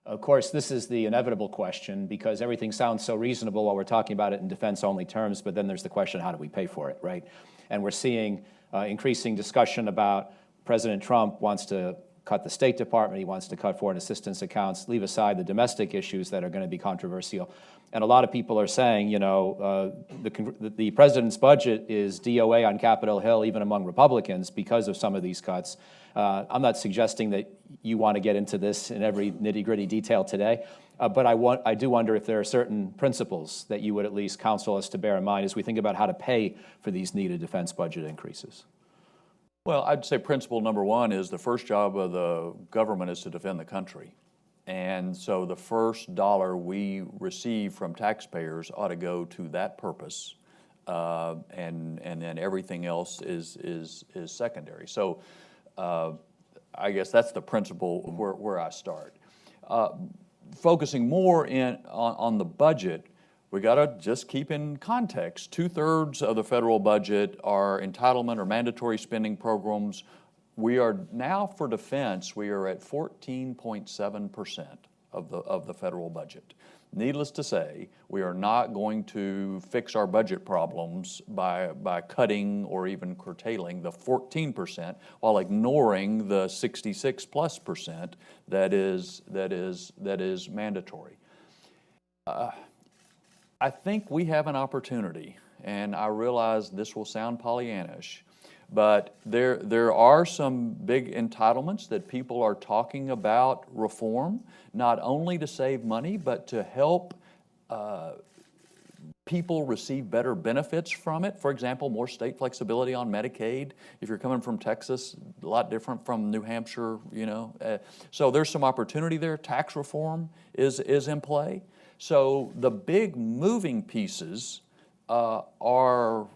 Of course, this is the inevitable question because everything sounds so reasonable while we're talking about it in defense-only terms, but then there's the question, how do we pay for it, right? And we're seeing increasing discussion about President Trump wants to cut the State Department, he wants to cut foreign assistance accounts, leave aside the domestic issues that are going to be controversial. And a lot of people are saying, you know, the president's budget is DOA on Capitol Hill, even among Republicans, because of some of these cuts. I'm not suggesting that you want to get into this in every nitty-gritty detail today, but I do wonder if there are certain principles that you would at least counsel us to bear in mind as we think about how to pay for these needed defense budget increases. Well, I'd say principle number one is the first job of the government is to defend the country. And so the first dollar we receive from taxpayers ought to go to that purpose, and then everything else is secondary. So I guess that's the principle where I start. Focusing more on the budget, we got to just keep in context. 2/3 of the federal budget are entitlement or mandatory spending programs. We are now, for defense, we are at 14.7% of the federal budget. Needless to say, we are not going to fix our budget problems by cutting or even curtailing the 14% while ignoring the 66+% that is mandatory. I think we have an opportunity, and I realize this will sound Pollyannish, but there are some big entitlements that people are talking about reform, not only to save money, but to help people receive better benefits from it. For example, more state flexibility on Medicaid. If you're coming from Texas, a lot different from New Hampshire, you know. So there's some opportunity there. Tax reform is in play. So the big moving pieces are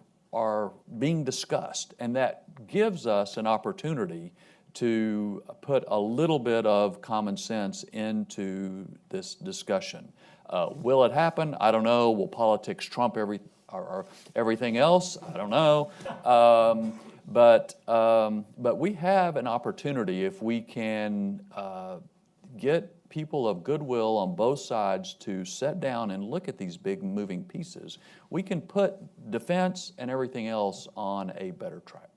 being discussed, and that gives us an opportunity to put a little bit of common sense into this discussion. Will it happen? I don't know. Will politics trump everything else? I don't know. But we have an opportunity if we can get people of goodwill on both sides to sit down and look at these big moving pieces. We can put defense and everything else on a better track.